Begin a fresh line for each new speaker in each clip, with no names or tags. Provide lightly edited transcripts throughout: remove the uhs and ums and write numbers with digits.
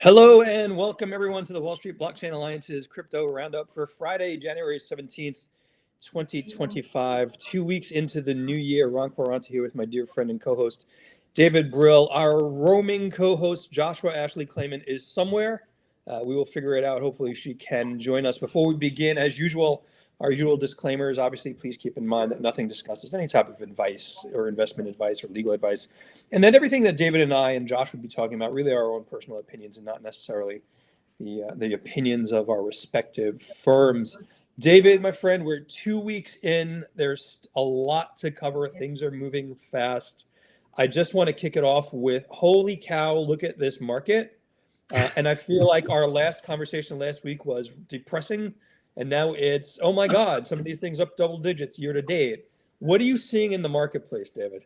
Hello and welcome everyone to the Wall Street Blockchain Alliance's Crypto Roundup for Friday, January 17th, 2025. 2 weeks into the new year. Ron Quaranta here with my dear friend and co-host David Brill. Our roaming co-host Joshua Ashley Klayman is somewhere. We will figure it out. Hopefully she can join us. Before we begin, as usual, our usual disclaimers. Obviously, please keep in mind that nothing discusses any type of advice or investment advice or legal advice. And then everything that David and I and Josh would be talking about really are our own personal opinions and not necessarily the opinions of our respective firms. David, my friend, we're 2 weeks in. There's a lot to cover. Things are moving fast. I just want to kick it off with, holy cow, look at this market. And I feel like our last conversation last week was depressing. And now it's, oh my God, some of these things up double digits year to date. What are you seeing in the marketplace, David?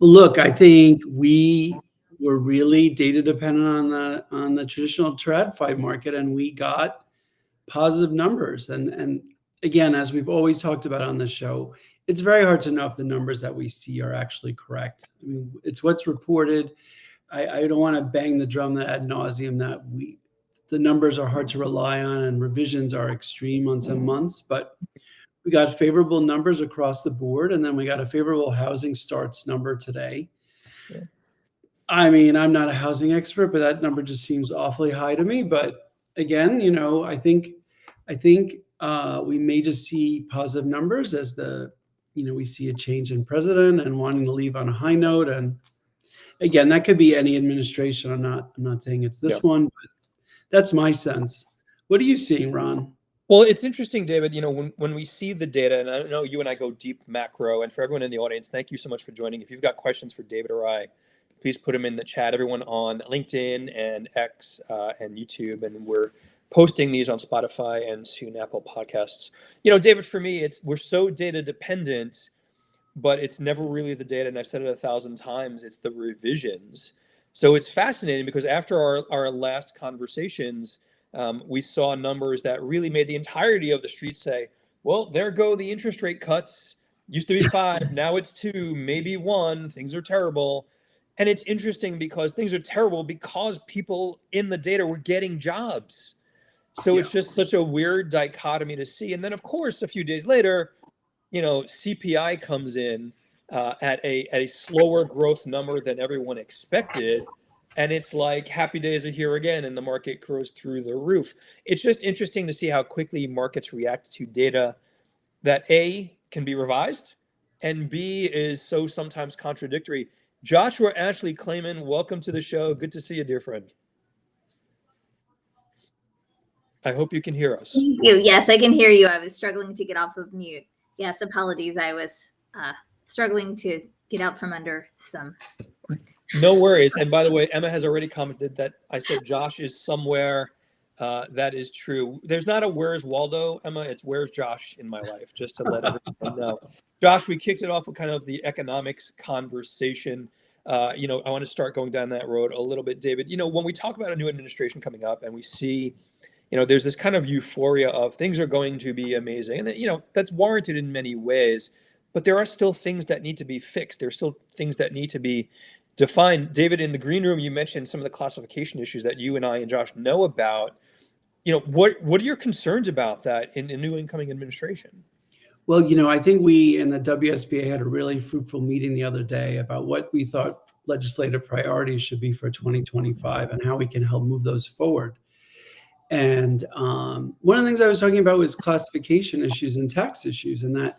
Look, I think we were really data dependent on the traditional TradFi market, and we got positive numbers. And again, as we've always talked about on the show, it's very hard to know if the numbers that we see are actually correct. I mean, it's what's reported. I don't want to bang the drum that ad nauseum that the numbers are hard to rely on and revisions are extreme on some months, but we got favorable numbers across the board. And then we got a favorable housing starts number today. Yeah. I mean, I'm not a housing expert, but that number just seems awfully high to me. But again, I think we may just see positive numbers as we see a change in president and wanting to leave on a high note. And again, that could be any administration. I'm not saying it's this one, but that's my sense. What are you seeing, Ron?
Well, it's interesting, David, when we see the data, and I know you and I go deep macro, and for everyone in the audience, thank you so much for joining. If you've got questions for David or I, please put them in the chat. Everyone on LinkedIn and X and YouTube, and we're posting these on Spotify and soon Apple Podcasts. David, for me, we're so data dependent, but it's never really the data, and I've said it 1,000 times, it's the revisions. So it's fascinating because after our last conversations, we saw numbers that really made the entirety of the street say, well, there go the interest rate cuts. Used to be 5, now it's 2, maybe 1. Things are terrible. And it's interesting because things are terrible because people in the data were getting jobs. So it's just such a weird dichotomy to see. And then, of course, a few days later, CPI comes in at a slower growth number than everyone expected. And it's like happy days are here again, and the market grows through the roof. It's just interesting to see how quickly markets react to data that A, can be revised, and B, is so sometimes contradictory. Joshua Ashley Klayman, welcome to the show. Good to see you, dear friend. I hope you can hear us.
Thank you. Yes, I can hear you. I was struggling to get off of mute. Yes, apologies. I was struggling to get out from under some work.
No worries. And by the way, Emma has already commented that I said Josh is somewhere. That is true. There's not a where's Waldo, Emma. It's where's Josh in my life, just to let everyone know. Josh, we kicked it off with kind of the economics conversation. I want to start going down that road a little bit, David. When we talk about a new administration coming up and we see, there's this kind of euphoria of things are going to be amazing. And that's warranted in many ways, but there are still things that need to be fixed. There's still things that need to be defined. David, in the green room, you mentioned some of the classification issues that you and I and Josh know about. What are your concerns about that in a new incoming administration?
Well, I think we in the WSBA had a really fruitful meeting the other day about what we thought legislative priorities should be for 2025 and how we can help move those forward. And one of the things I was talking about was classification issues and tax issues, and that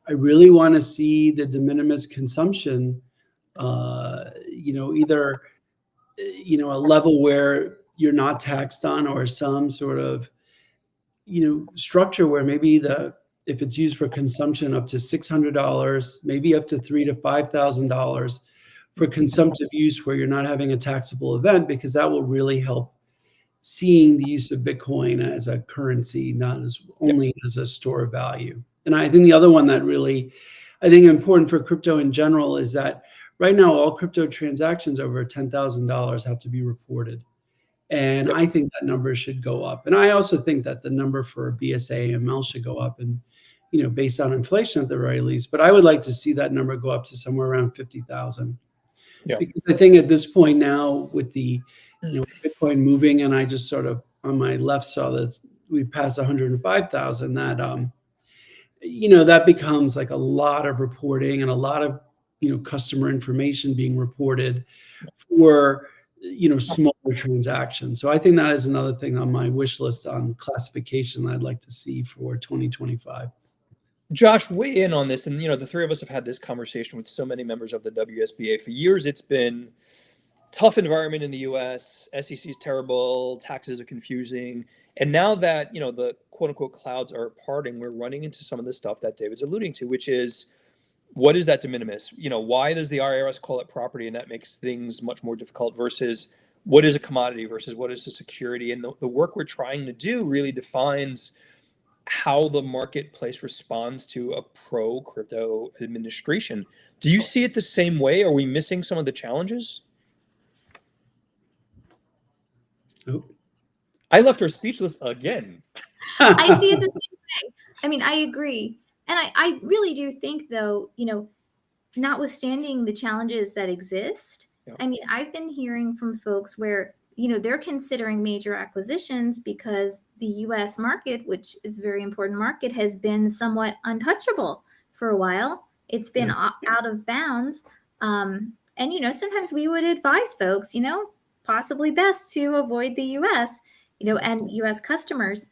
I really want to see the de minimis consumption, either, a level where you're not taxed on, or some sort of, structure where maybe if it's used for consumption up to $600, maybe up to $3,000 to $5,000 for consumptive use where you're not having a taxable event, because that will really help seeing the use of Bitcoin as a currency, not as only as a store of value. And I think the other one that really, I think important for crypto in general is that right now all crypto transactions over $10,000 have to be reported. And I think that number should go up. And I also think that the number for BSA AML should go up, and based on inflation at the very least. But I would like to see that number go up to somewhere around 50,000.
Yeah.
Because I think at this point now, with the Bitcoin moving, and I just sort of on my left saw that we passed 105,000, that that becomes like a lot of reporting and a lot of customer information being reported for smaller transactions. So I think that is another thing on my wish list on classification that I'd like to see for 2025.
Josh, weigh in on this. And, the three of us have had this conversation with so many members of the WSBA. For years, it's been tough environment in the US, SEC is terrible, taxes are confusing. And now that, the quote unquote clouds are parting, we're running into some of the stuff that David's alluding to, which is, what is that de minimis? Why does the IRS call it property? And that makes things much more difficult versus what is a commodity versus what is a security? And the work we're trying to do really defines how the marketplace responds to a pro crypto administration. Do you see it the same way? Are we missing some of the challenges?
Oh.
I left her speechless again.
I see it the same way. I mean, I agree. And I really do think, though, notwithstanding the challenges that exist, I mean, I've been hearing from folks where, they're considering major acquisitions because the U.S. market, which is a very important market, has been somewhat untouchable for a while. It's been out of bounds. And, sometimes we would advise folks, possibly best to avoid the U.S., and U.S. customers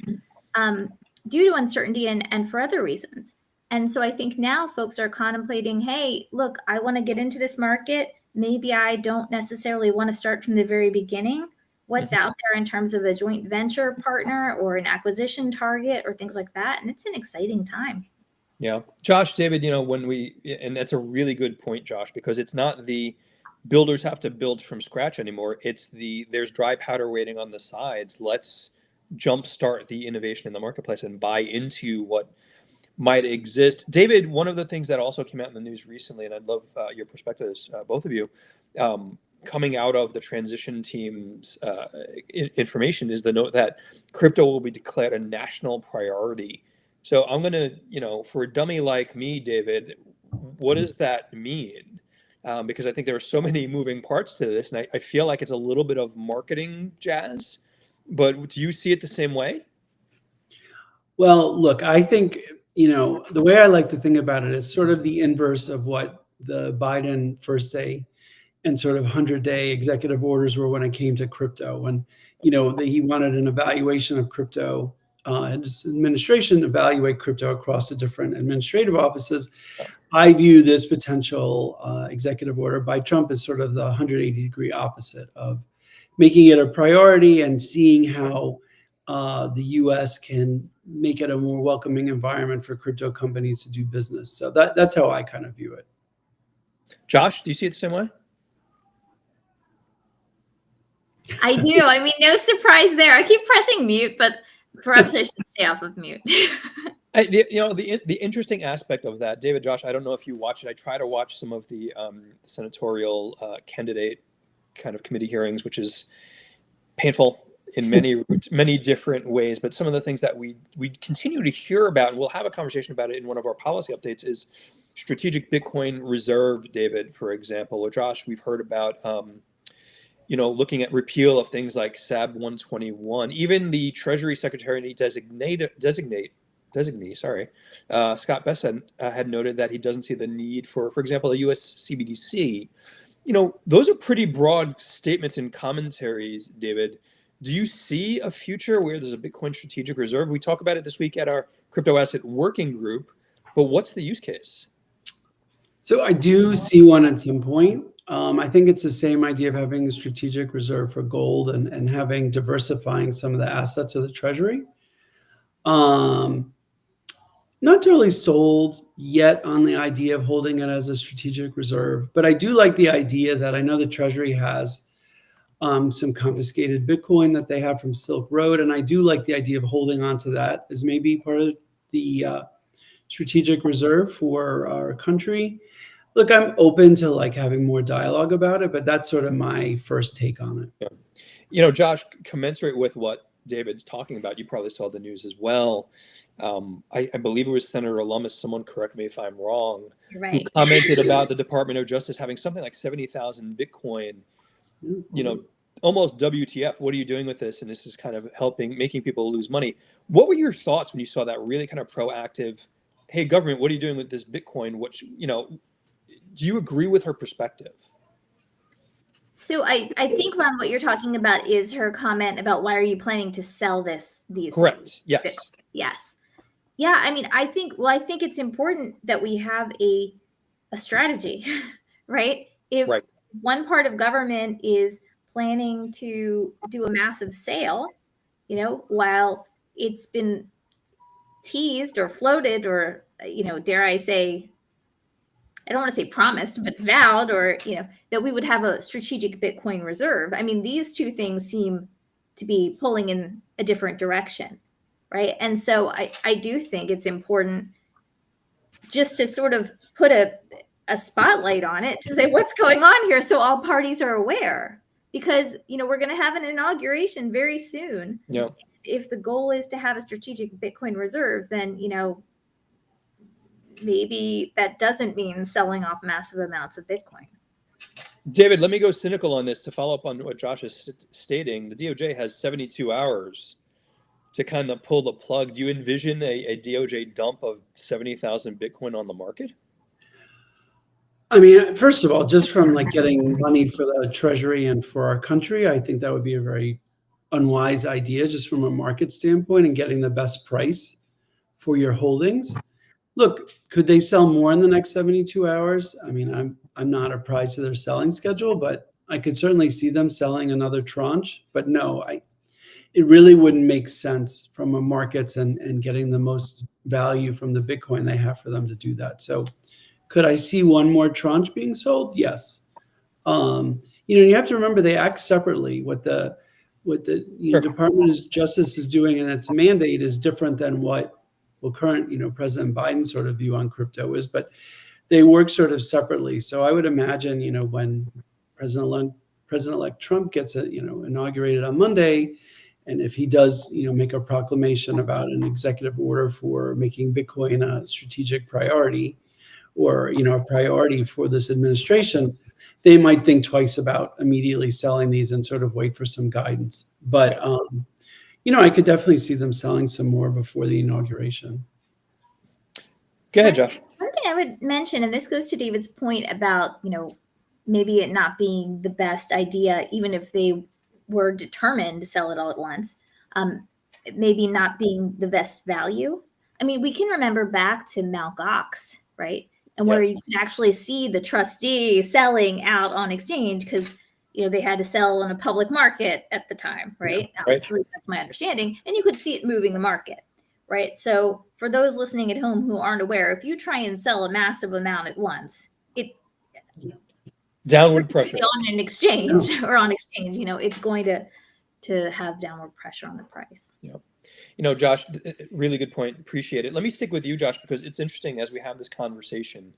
due to uncertainty and for other reasons. And so I think now folks are contemplating, hey, look, I want to get into this market. Maybe I don't necessarily want to start from the very beginning. What's out there in terms of a joint venture partner or an acquisition target or things like that? And it's an exciting time.
Yeah. Josh, David, and that's a really good point, Josh, because it's not the builders have to build from scratch anymore. It's there's dry powder waiting on the sides. Let's jumpstart the innovation in the marketplace and buy into what might exist. David, one of the things that also came out in the news recently, and I'd love your perspectives, both of you, coming out of the transition team's information is the note that crypto will be declared a national priority. So I'm going to, for a dummy like me, David, what does that mean? Because I think there are so many moving parts to this, and I feel like it's a little bit of marketing jazz, but do you see it the same way?
Well, look, I think, the way I like to think about it is sort of the inverse of what the Biden first day and sort of 100-day executive orders were when it came to crypto. When, he wanted an evaluation of crypto, and his administration evaluate crypto across the different administrative offices. I view this potential executive order by Trump as sort of the 180-degree opposite of making it a priority and seeing how the U.S. can make it a more welcoming environment for crypto companies to do business. So that's how I kind of view it.
Josh, do you see it the same way?
I do. I mean, no surprise there. I keep pressing mute, but perhaps I should stay off of mute.
The interesting aspect of that, David, Josh, I don't know if you watch it. I try to watch some of the senatorial candidate kind of committee hearings, which is painful in many different ways. But some of the things that we continue to hear about, and we'll have a conversation about it in one of our policy updates, is strategic Bitcoin reserve, David, for example, or Josh, we've heard about looking at repeal of things like SAB 121. Even the Treasury Secretary designee, Scott Bessent had noted that he doesn't see the need for example, a US CBDC. Those are pretty broad statements and commentaries, David. Do you see a future where there's a Bitcoin strategic reserve? We talk about it this week at our crypto asset working group, but what's the use case?
So I do see one at some point. I think it's the same idea of having a strategic reserve for gold and having diversifying some of the assets of the Treasury. Not totally sold yet on the idea of holding it as a strategic reserve, but I do like the idea that I know the Treasury has some confiscated Bitcoin that they have from Silk Road, and I do like the idea of holding on to that as maybe part of the strategic reserve for our country. Look, I'm open to having more dialogue about it, but that's sort of my first take on it.
Josh, commensurate with what David's talking about, you probably saw the news as well. I believe it was Senator Lummis, someone correct me if I'm wrong,
Right.
who commented about the Department of Justice having something like 70,000 Bitcoin, almost WTF, what are you doing with this? And this is kind of making people lose money. What were your thoughts when you saw that really kind of proactive, hey, government, what are you doing with this Bitcoin? Do you agree with her perspective?
So I think, Ron, what you're talking about is her comment about why are you planning to sell these?
Correct. Yes.
Yes. Yeah. I mean, I think it's important that we have a strategy, right? If
Right.
one part of government is planning to do a massive sale, while it's been teased or floated or, dare I say, I don't want to say promised, but vowed, or, that we would have a strategic Bitcoin reserve. I mean, these two things seem to be pulling in a different direction, right? And so I do think it's important just to sort of put a spotlight on it to say what's going on here so all parties are aware. Because, we're going to have an inauguration very soon.
Yeah.
If the goal is to have a strategic Bitcoin reserve, then, maybe that doesn't mean selling off massive amounts of Bitcoin.
David, let me go cynical on this to follow up on what Josh is stating. The DOJ has 72 hours to kind of pull the plug. Do you envision a DOJ dump of 70,000 Bitcoin on the market?
I mean, first of all, just from getting money for the treasury and for our country, I think that would be a very unwise idea just from a market standpoint and getting the best price for your holdings. Look, could they sell more in the next 72 hours? I mean, I'm not apprised of their selling schedule, but I could certainly see them selling another tranche. But no, it really wouldn't make sense from a markets and getting the most value from the Bitcoin they have for them to do that. So could I see one more tranche being sold? Yes. You have to remember they act separately. What the Department of Justice is doing and its mandate is different than what current President Biden's sort of view on crypto is, but they work sort of separately. So I would imagine when President-elect Trump gets inaugurated on Monday, and if he does make a proclamation about an executive order for making Bitcoin a strategic priority, or a priority for this administration, they might think twice about immediately selling these and sort of wait for some guidance. But I could definitely see them selling some more before the inauguration.
Go ahead, Josh.
One thing I would mention, and this goes to David's point about, maybe it not being the best idea, even if they were determined to sell it all at once, maybe not being the best value. I mean, we can remember back to Mt. Gox, right? And where you can actually see the trustee selling out on exchange because they had to sell in a public market at the time, right?
Right.
At least that's my understanding. And you could see it moving the market, right? So for those listening at home who aren't aware, if you try and sell a massive amount at once,
downward pressure
on an exchange or on exchange, it's going to have downward pressure on the price.
Yeah. Josh, really good point. Appreciate it. Let me stick with you, Josh, because it's interesting as we have this conversation.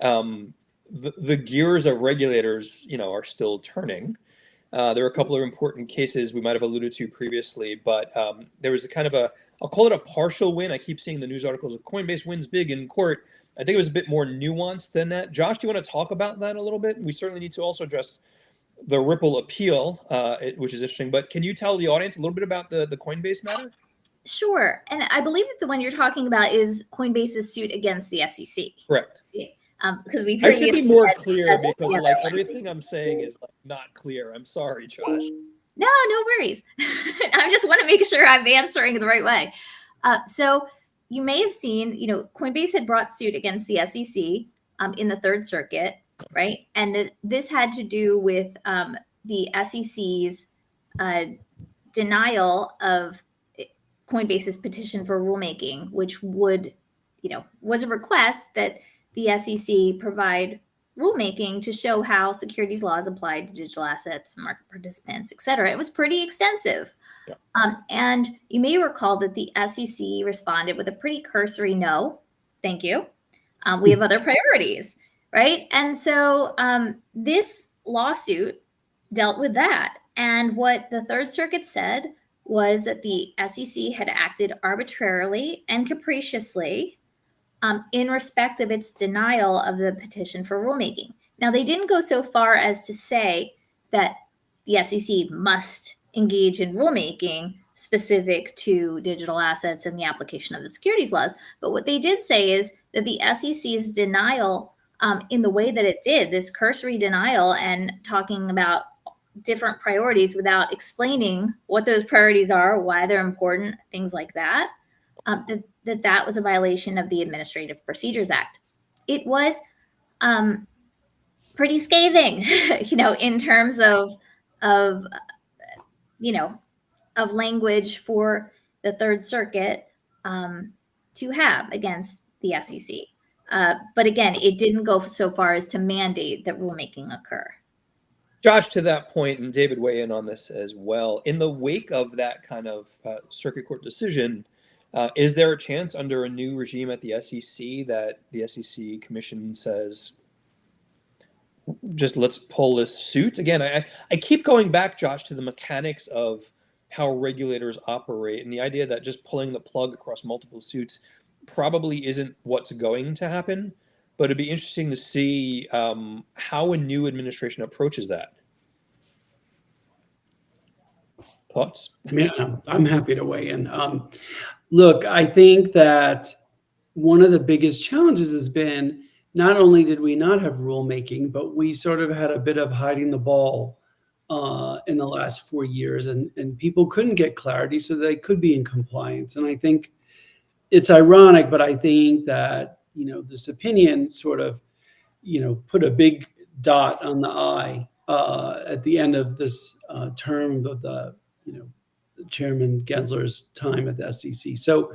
The gears of regulators, are still turning. There are a couple of important cases we might have alluded to previously, but there was I'll call it a partial win. I keep seeing the news articles of Coinbase wins big in court. I think it was a bit more nuanced than that. Josh, do you want to talk about that a little bit? We certainly need to also address the Ripple appeal, which is interesting. But can you tell the audience a little bit about the Coinbase matter?
Sure. And I believe that the one you're talking about is Coinbase's suit against the SEC.
Correct.
Because we
I should be more clear because
yeah,
everything I'm saying is not clear. I'm sorry, Josh.
No worries. I just want to make sure I'm answering the right way. So you may have seen, Coinbase had brought suit against the SEC in the Third Circuit, right? And this had to do with the SEC's denial of Coinbase's petition for rulemaking, which would, was a request that the SEC provide rulemaking to show how securities laws apply to digital assets, market participants, et cetera. It was pretty extensive. Yeah. And you may recall that the SEC responded with a pretty cursory no, thank you. We have other priorities, right? And so this lawsuit dealt with that. And what the Third Circuit said was that the SEC had acted arbitrarily and capriciously in respect of its denial of the petition for rulemaking. Now, they didn't go so far as to say that the SEC must engage in rulemaking specific to digital assets and the application of the securities laws. But what they did say is that the SEC's denial, in the way that it did, this cursory denial and talking about different priorities without explaining what those priorities are, why they're important, things like that, that was a violation of the Administrative Procedures Act. It was pretty scathing, in terms of of language for the Third Circuit to have against the SEC. But again, it didn't go so far as to mandate that rulemaking occur.
Josh, to that point, and David, weigh in on this as well. In the wake of that kind of circuit court decision, is there a chance under a new regime at the SEC that the SEC Commission says, just let's pull this suit? Again, I keep going back, Josh, to the mechanics of how regulators operate and the idea that just pulling the plug across multiple suits probably isn't what's going to happen. But it'd be interesting to see how a new administration approaches that. Thoughts?
Yeah, I'm happy to weigh in. Look, I think that one of the biggest challenges has been not only did we not have rulemaking, but we sort of had a bit of hiding the ball in the last 4 years, and people couldn't get clarity, so they could be in compliance. And I think it's ironic, but I think that this opinion sort of put a big dot on the I at the end of this term of the Chairman Gensler's time at the SEC. So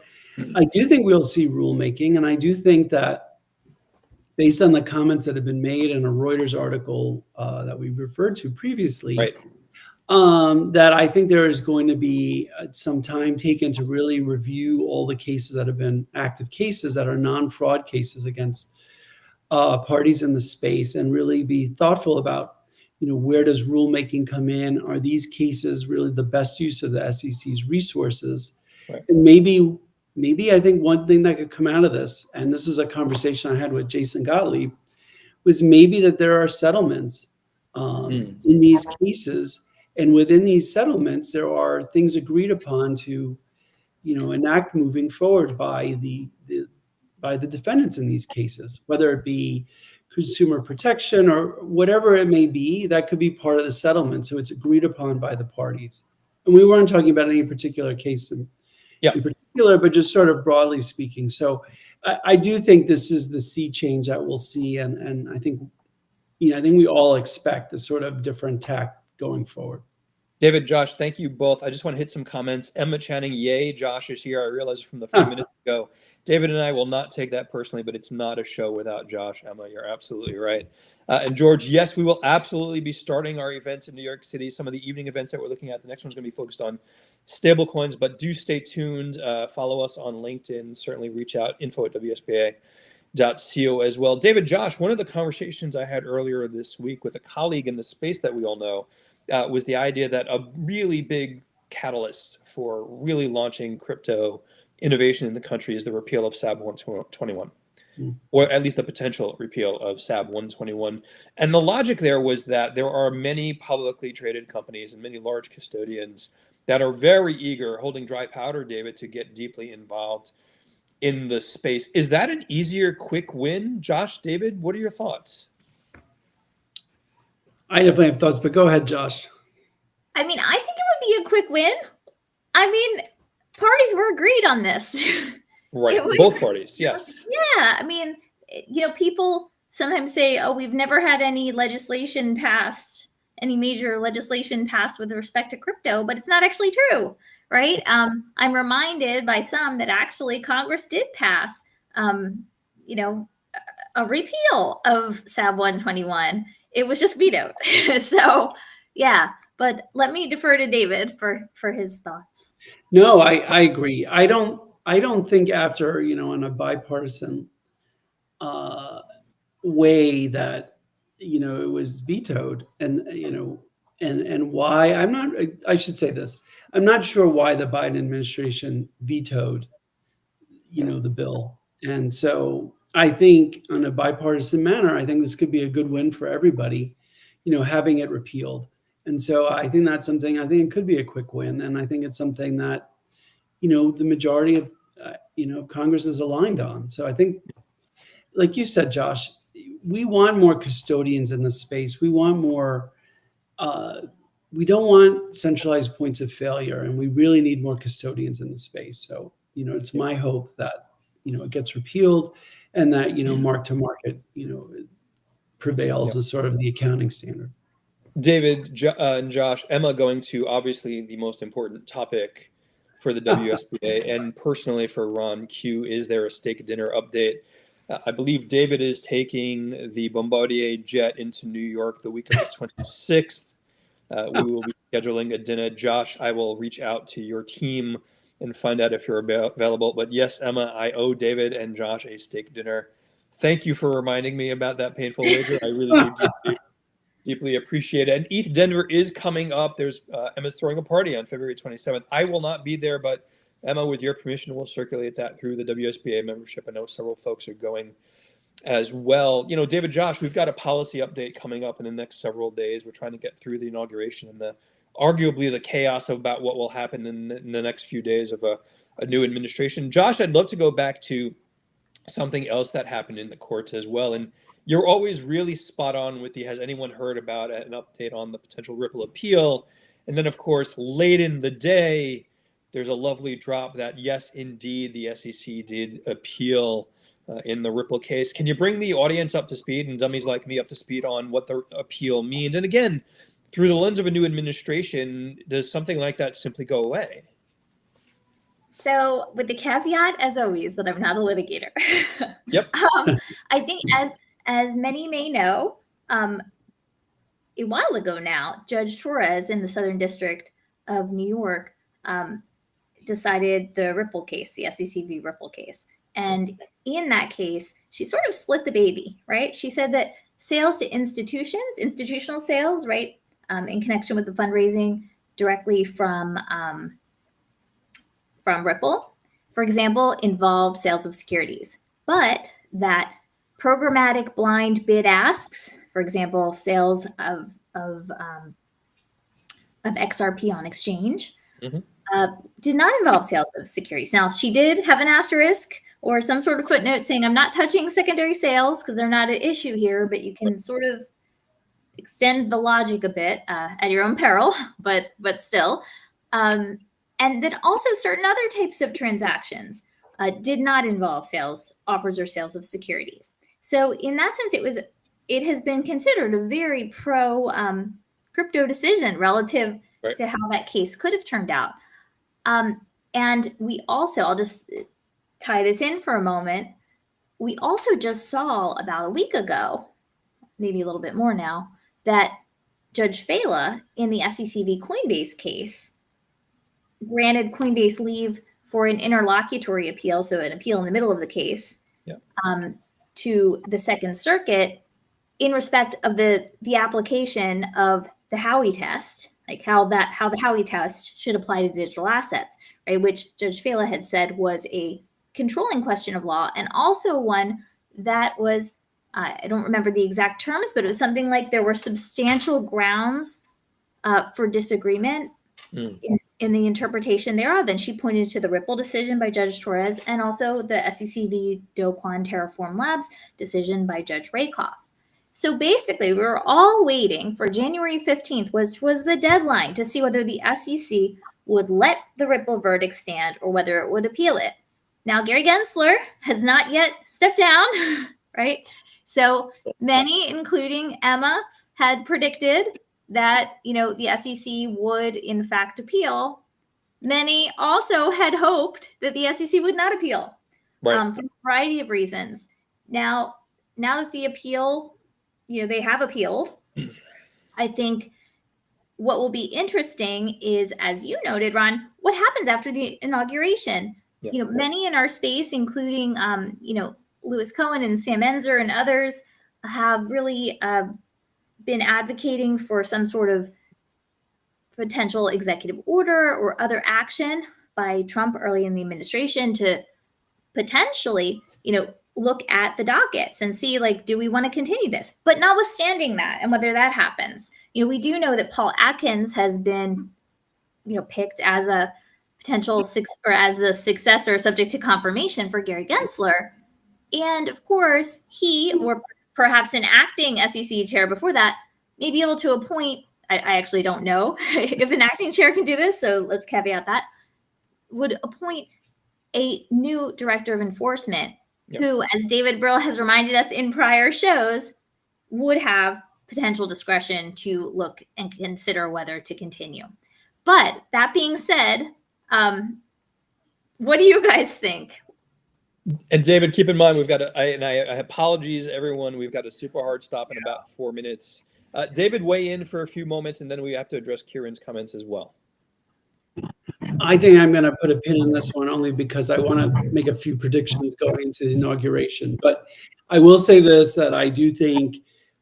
I do think we'll see rulemaking, and I do think that based on the comments that have been made in a Reuters article that we referred to previously,
right,
that I think there is going to be some time taken to really review all the cases that have been active cases that are non-fraud cases against parties in the space, and really be thoughtful about where does rulemaking come in? Are these cases really the best use of the SEC's resources?
Right.
And maybe I think one thing that could come out of this, and this is a conversation I had with Jason Gottlieb, was maybe that there are settlements in these cases, and within these settlements there are things agreed upon to enact moving forward by the defendants in these cases, whether it be consumer protection or whatever it may be. That could be part of the settlement, so it's agreed upon by the parties. And we weren't talking about any particular case in particular, but just sort of broadly speaking. So I do think this is the sea change that we'll see, and I think we all expect a sort of different tack going forward.
David, Josh, thank you both. I just want to hit some comments. Emma Channing, yay, Josh is here. I realized from the few minutes ago. David and I will not take that personally, but it's not a show without Josh. Emma, you're absolutely right. And George, yes, we will absolutely be starting our events in New York City. Some of the evening events that we're looking at. The next one's going to be focused on stablecoins, but do stay tuned. Follow us on LinkedIn. Certainly reach out, info@WSBA.co as well. David, Josh, one of the conversations I had earlier this week with a colleague in the space that we all know was the idea that a really big catalyst for really launching crypto innovation in the country is the repeal of SAB 121, or at least the potential repeal of SAB 121. And the logic there was that there are many publicly traded companies and many large custodians that are very eager, holding dry powder, David, to get deeply involved in the space. Is that an easier, quick win? Josh, David, what are your thoughts?
I definitely have thoughts, but go ahead, Josh.
I think it would be a quick win. Parties were agreed on this.
Right, both parties, yes.
Yeah, people sometimes say, oh, we've never had any legislation passed, any major legislation passed with respect to crypto, but it's not actually true, right? I'm reminded by some that actually Congress did pass, a repeal of SAB 121. It was just vetoed. So, yeah. But let me defer to David for his thoughts.
No, I agree. I don't think after, in a bipartisan way that, it was vetoed. And, and why I should say this. I'm not sure why the Biden administration vetoed, the bill. And so I think on a bipartisan manner, I think this could be a good win for everybody, having it repealed. And so I think that's something, I think it could be a quick win. And I think it's something that, the majority of, Congress is aligned on. So I think, like you said, Josh, we want more custodians in the space. We want more, we don't want centralized points of failure, and we really need more custodians in the space. So, it's my hope that, it gets repealed and that, mark to market, prevails as sort of the accounting standard.
David and Josh, Emma going to obviously the most important topic for the WSBA and personally for Ron Q. Is there a steak dinner update? I believe David is taking the Bombardier jet into New York the week of the 26th. We will be scheduling a dinner. Josh, I will reach out to your team and find out if you're available. But yes, Emma, I owe David and Josh a steak dinner. Thank you for reminding me about that painful wager. I really do deeply appreciate it. And ETH Denver is coming up. There's Emma's throwing a party on February 27th. I will not be there, but Emma, with your permission, we'll circulate that through the WSBA membership. I know several folks are going as well. David, Josh, we've got a policy update coming up in the next several days. We're trying to get through the inauguration and arguably the chaos about what will happen in the next few days of a new administration. Josh, I'd love to go back to something else that happened in the courts as well. And you're always really spot on with has anyone heard about an update on the potential Ripple appeal? And then, of course, late in the day, there's a lovely drop that, yes, indeed, the SEC did appeal in the Ripple case. Can you bring the audience up to speed and dummies like me up to speed on what the appeal means? And again, through the lens of a new administration, does something like that simply go away?
So with the caveat, as always, that I'm not a litigator.
Yep.
I think as many may know, a while ago now, Judge Torres in the Southern District of New York decided the Ripple case, the SEC v. Ripple case. And in that case, she sort of split the baby, right? She said that sales to institutional sales, right, in connection with the fundraising directly from Ripple, for example, involved sales of securities, but that programmatic blind bid asks, for example, sales of XRP on exchange, did not involve sales of securities. Now, she did have an asterisk or some sort of footnote saying, I'm not touching secondary sales because they're not an issue here, but you can sort of extend the logic a bit at your own peril, but still. And then also certain other types of transactions did not involve offers or sales of securities. So in that sense, it has been considered a very pro crypto decision relative to how that case could have turned out. And we also, I'll just tie this in for a moment. We also just saw about a week ago, maybe a little bit more now, that Judge Fela in the SEC v. Coinbase case granted Coinbase leave for an interlocutory appeal, so an appeal in the middle of the case, to the Second Circuit in respect of the application of the Howey test, like how the Howey test should apply to digital assets, right? Which Judge Fela had said was a controlling question of law, and also one that was, I don't remember the exact terms, but it was something like there were substantial grounds for disagreement in the interpretation thereof. And she pointed to the Ripple decision by Judge Torres and also the SEC v. Do Kwon Terraform Labs decision by Judge Rakoff. So basically, we were all waiting for January 15th was the deadline to see whether the SEC would let the Ripple verdict stand or whether it would appeal it. Now, Gary Gensler has not yet stepped down, right? So many, including Emma, had predicted that, the SEC would in fact appeal. Many also had hoped that the SEC would not appeal for a variety of reasons. Now that the appeal, they have appealed, I think what will be interesting is, as you noted, Ron, what happens after the inauguration? Many in our space, including, Lewis Cohen and Sam Enzer and others, have really been advocating for some sort of potential executive order or other action by Trump early in the administration to potentially, look at the dockets and see, like, do we want to continue this? But notwithstanding that, and whether that happens, we do know that Paul Atkins has been, picked as a potential or as the successor subject to confirmation for Gary Gensler. And of course, he, or perhaps an acting SEC chair before that, may be able to appoint, I actually don't know if an acting chair can do this, so let's caveat that, would appoint a new director of enforcement who, as David Brill has reminded us in prior shows, would have potential discretion to look and consider whether to continue. But that being said, what do you guys think?
And David, keep in mind, we've got I apologies, everyone. We've got a super hard stop in about 4 minutes. David, weigh in for a few moments, and then we have to address Kieran's comments as well.
I think I'm going to put a pin in this one only because I want to make a few predictions going into the inauguration. But I will say this, that I do think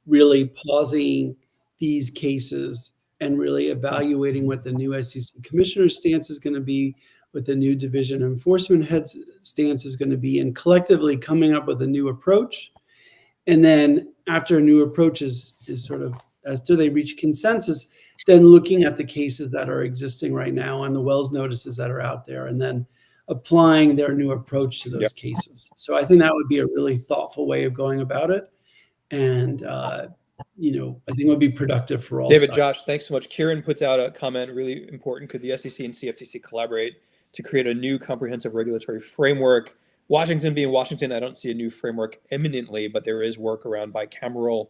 really pausing these cases and really evaluating what the new SEC commissioner's stance is going to be, what the new division enforcement head's stance is going to be, and collectively coming up with a new approach. And then after a new approach is sort of, after they reach consensus, then looking at the cases that are existing right now and the Wells notices that are out there, and then applying their new approach to those cases. So I think that would be a really thoughtful way of going about it. And, I think it would be productive for all
David,
sides.
Josh, thanks so much. Kieran puts out a comment, really important. Could the SEC and CFTC collaborate to create a new comprehensive regulatory framework? Washington being Washington, I don't see a new framework imminently, but there is work around bicameral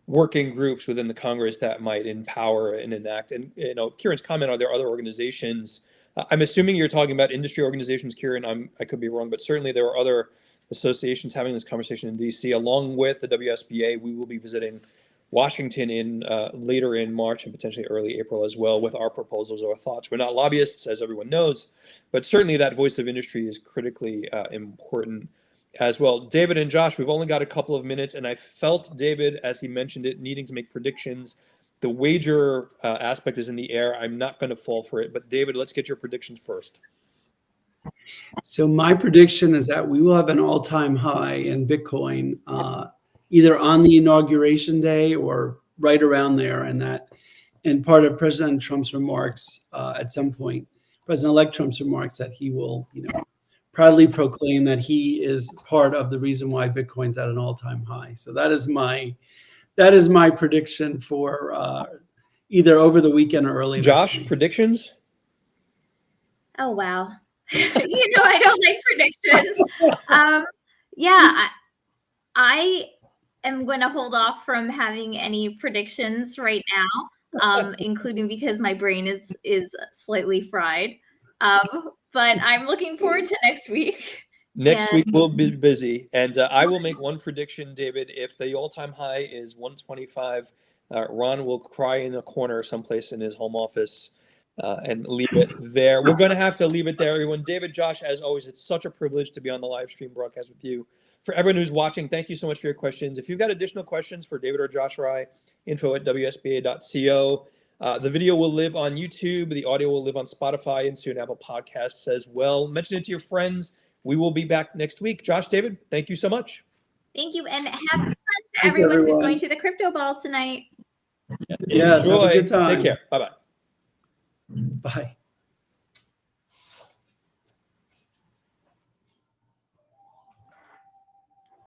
working groups within the Congress that might empower and enact. And Kieran's comment, are there other organizations? I'm assuming you're talking about industry organizations, Kieran. I could be wrong, but certainly there are other associations having this conversation in DC. Along with the WSBA, we will be visiting Washington in later in March and potentially early April as well with our proposals or thoughts. We're not lobbyists, as everyone knows, but certainly that voice of industry is critically important as well. David and Josh, we've only got a couple of minutes, and I felt David, as he mentioned it, needing to make predictions. The wager aspect is in the air. I'm not going to fall for it, but David, let's get your predictions first.
So my prediction is that we will have an all-time high in Bitcoin, either on the inauguration day or right around there. And part of President Trump's remarks at some point, President-elect Trump's remarks, that he will, proudly proclaim that he is part of the reason why Bitcoin's at an all-time high. So that is my prediction for either over the weekend or early
Josh,
next week.
Predictions?
Oh, wow. I don't like predictions. I am going to hold off from having any predictions right now, including because my brain is slightly fried. But I'm looking forward to next week.
Next week we'll be busy, and I will make one prediction, David. If the all-time high is 125, Ron will cry in a corner someplace in his home office and leave it there. We're going to have to leave it there, everyone. David, Josh, as always, it's such a privilege to be on the live stream broadcast with you. For everyone who's watching, thank you so much for your questions. If you've got additional questions for David or Josh or I, info@wsba.co. The video will live on YouTube. The audio will live on Spotify and soon Apple Podcasts as well. Mention it to your friends. We will be back next week. Josh, David, thank you so much.
Thank you, and have fun to everyone who's going to the crypto ball tonight.
Yes,
enjoy.
have a good time.
Take care. Bye-bye.
Bye.